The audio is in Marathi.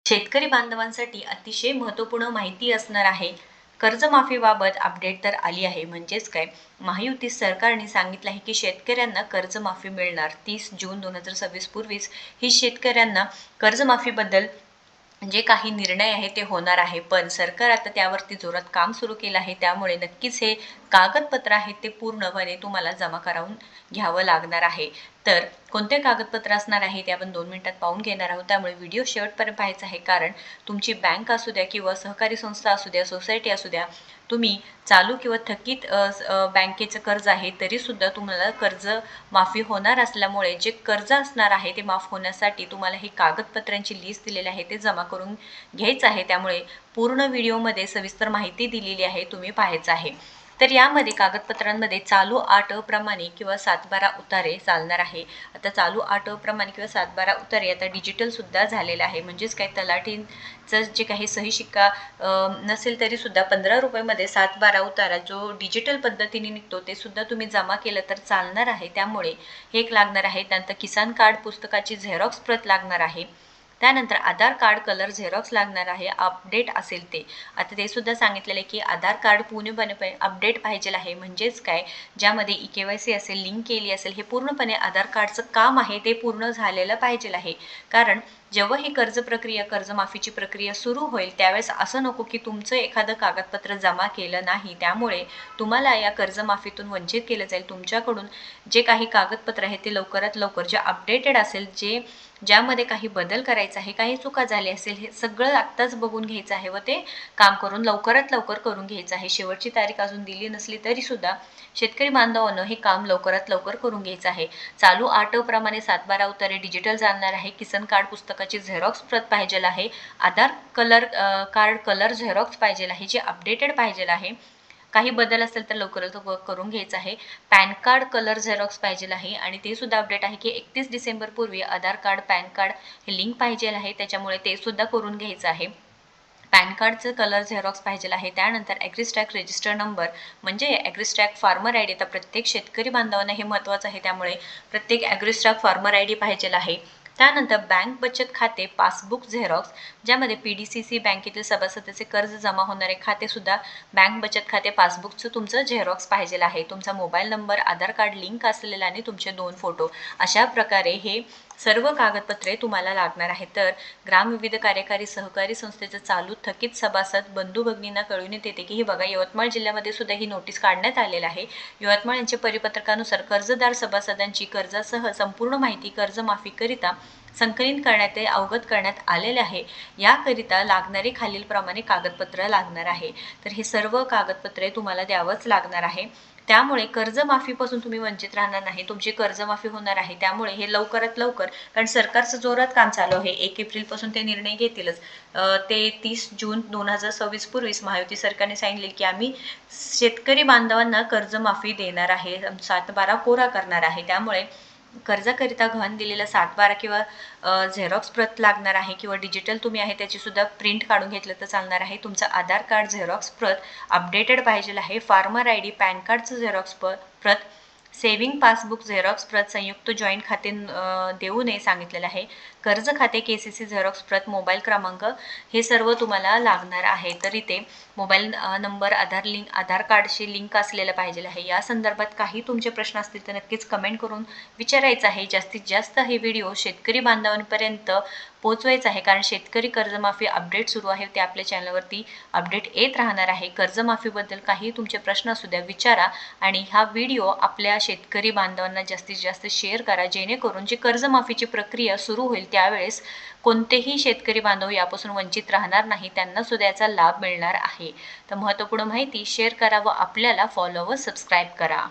शेतकरी बांधवांसाठी अतिशय महत्त्वपूर्ण माहिती असणार आहे. कर्जमाफीबाबत अपडेट तर आली आहे. म्हणजेच काय, महायुती सरकारने सांगितलं आहे की शेतकऱ्यांना कर्जमाफी मिळणार 30 जून 2026 पूर्वीच ही शेतकऱ्यांना कर्जमाफीबद्दल जे काही निर्णय आहे ते होणार आहे. पण सरकार आता त्यावरती जोरात काम सुरू केलं आहे. त्यामुळे नक्कीच हे कागदपत्र आहेत ते पूर्णपणे तुम्हाला जमा करावून घ्यावं लागणार आहे. तर कोणते कागदपत्र असणार आहे ते आपण 2 मिनिटात पाहून घेणार आहोत. त्यामुळे व्हिडिओ शेवटपर्यंत पाहायचा आहे, कारण तुमची बँक असू द्या किंवा सहकारी संस्था असू द्या, सोसायटी असू द्या, तुम्ही चालू किंवा थकीत बँकेचं कर्ज आहे तरीसुद्धा तुम्हाला कर्ज माफी होणार असल्यामुळे जे कर्ज असणार आहे ते माफ होण्यासाठी तुम्हाला ही कागदपत्रांची लिस्ट दिलेली आहे ते जमा करून घ्यायचं आहे. त्यामुळे पूर्ण व्हिडिओमध्ये सविस्तर माहिती दिलेली आहे, तुम्ही पाहायचं आहे. तर यामध्ये कागदपत्रांमध्ये चालू 8 प्रमाणे किंवा 7/12 उतारे चालणार आहे. आता चालू 8 प्रमाणे किंवा 7/12 उतारे आता डिजिटल सुद्धा झालेलं आहे. म्हणजेच काय, तलाठींचं जे काही सही शिक्का नसेल तरी सुद्धा ₹15 मध्ये 7/12 उतारा जो डिजिटल पद्धतीने निघतो ते सुद्धा तुम्ही जमा केलं तर चालणार आहे. त्यामुळे हे एक लागणार आहे. त्यानंतर किसान कार्ड पुस्तकाची झेरॉक्स प्रत लागणार आहे. त्यानंतर आधार कार्ड कलर झेरॉक्स लागणार आहे, अपडेट असेल ते. आता ते सुद्धा सांगितलेलं आहे की आधार कार्ड पूर्णपणे अपडेट पाहिजे आहे. म्हणजेच काय, ज्यामध्ये EKYC असेल, लिंक केली असेल, हे पूर्णपणे आधार कार्डचं काम आहे ते पूर्ण झालेलं पाहिजे आहे. कारण जेव्हा ही कर्ज प्रक्रिया, कर्जमाफीची प्रक्रिया सुरू होईल त्यावेळेस असं नको की तुमचं एखादं कागदपत्र जमा केलं नाही, त्यामुळे तुम्हाला या कर्जमाफीतून वंचित केलं जाईल. तुमच्याकडून जे काही कागदपत्र आहे ते लवकरात लवकर जे अपडेटेड असेल, ज्यामध्ये काही बदल करायचा आहे, काही चुका झाली असेल, हे सगळं आत्ताच बघून घ्यायचं आहे व ते काम करून लवकरात लवकर करून घ्यायचं आहे. शेवटची तारीख अजून दिली नसली तरी सुद्धा शेतकरी बांधवांनो हे काम लवकरात लवकर करून घ्यायचं आहे. चालू 8 प्रमाणे 7/12 उतारे डिजिटल जाणार आहे. किसान कार्ड पुस्तकाची झेरॉक्स प्रत पाहिजे आहे. आधार कार्ड कलर झेरॉक्स पाहिजे आहे, जे अपडेटेड पाहिजे आहे. काही बदल असेल तर लवकरात लवकर करून घ्यायचं आहे. पॅन कार्ड कलर झेरॉक्स पाहिजे आहे आणि ते सुद्धा अपडेट आहे की 31 डिसेंबर पूर्वी आधार कार्ड, पॅन कार्ड हे लिंक पाहिजे आहे, त्याच्यामुळे ते सुद्धा करून घ्यायचं आहे. पॅन कार्डचं कलर झेरॉक्स पाहिजे आहे. त्यानंतर ॲग्रीस्टॅक रजिस्टर नंबर म्हणजे ॲग्रीस्टॅक फार्मर ID. आता प्रत्येक शेतकरी बांधवांना हे महत्त्वाचं आहे, त्यामुळे प्रत्येक ॲग्रीस्टॅक फार्मर ID पाहिजे आहे. त्यानंतर बँक बचत खाते पासबुक झेरॉक्स, ज्यामध्ये PDCC बँकेतील सभासदाचे कर्ज जमा होणारे खातेसुद्धा बँक बचत खाते पासबुकचं तुमचं झेरॉक्स पाहिजे आहे. तुमचा मोबाईल नंबर, आधार कार्ड लिंक असलेला आणि तुमचे 2 फोटो, अशा प्रकारे हे सर्व कागदपत्रे तुम्हाला लागणार आहेत. तर ग्रामविविध कार्यकारी सहकारी संस्थेचं चालू थकीत सभासद बंधू भगिनींना कळविण्यात येते की हे बघा, यवतमाळ जिल्ह्यामध्ये सुद्धा ही नोटीस काढण्यात आलेली आहे. यवतमाळ यांच्या परिपत्रकानुसार कर्जदार सभासदांची कर्जासह संपूर्ण माहिती कर्जमाफीकरिता संकलित करण्यात अवगत करण्यात आलेले आहे. याकरिता लागणारे खालीलप्रमाणे कागदपत्र लागणार आहे. तर हे सर्व कागदपत्रे तुम्हाला द्यावंच लागणार आहे. त्यामुळे कर्जमाफीपासून तुम्ही वंचित राहणार नाही, तुमची कर्जमाफी होणार आहे. त्यामुळे हे लवकरात लवकर, कारण सरकारचं जोरात काम चालू आहे, 1 एप्रिलपासून ते निर्णय घेतीलच. ते 30 जून 2026 पूर्वीच महायुती सरकारने सांगितले की आम्ही शेतकरी बांधवांना कर्जमाफी देणार आहे, 7/12 कोरा करणार आहे. त्यामुळे कर्जाकरिता गहाण दिलेला 7/12 किंवा झेरॉक्स प्रत लागणार आहे, किंवा डिजिटल तुम्ही आहे त्याची सुद्धा प्रिंट काढून घेतलं तर चालणार आहे. तुमचं आधार कार्ड झेरॉक्स प्रत अपडेटेड पाहिजे आहे. फार्मर ID, पॅन कार्डचं झेरॉक्स प्रत, सेव्हिंग पासबुक झेरॉक्स प्रत, संयुक्त जॉईंट खाते देऊ नये सांगितलेलं आहे. कर्ज खाते KCC झेरॉक्स प्रत, मोबाईल क्रमांक, हे सर्व तुम्हाला लागणार आहे. तर इथे मोबाईल नंबर, आधार कार्डशी लिंक असलेलं पाहिजे आहे. या संदर्भात काही तुमचे प्रश्न असतील तर नक्कीच कमेंट करून विचारायचं आहे. जास्तीत जास्त हे व्हिडिओ शेतकरी बांधवांपर्यंत पोहोचवायचं आहे, कारण शेतकरी कर्जमाफी अपडेट सुरू आहे, ते आपल्या चॅनलवरती अपडेट येत राहणार आहे. कर्जमाफीबद्दल काही तुमचे प्रश्न असू द्या विचारा, आणि हा व्हिडिओ आपल्या शेतकरी बांधवांना जास्तीत जास्त शेअर करा, जेणेकरून जी कर्जमाफीची प्रक्रिया सुरू होईल त्यावेळेस कोणतेही शेतकरी बांधव यापासून वंचित राहणार नाही, त्यांना सुद्धा याचा लाभ मिळणार आहे. तर महत्त्वपूर्ण माहिती शेअर करा व आपल्याला फॉलो व सबस्क्राईब करा.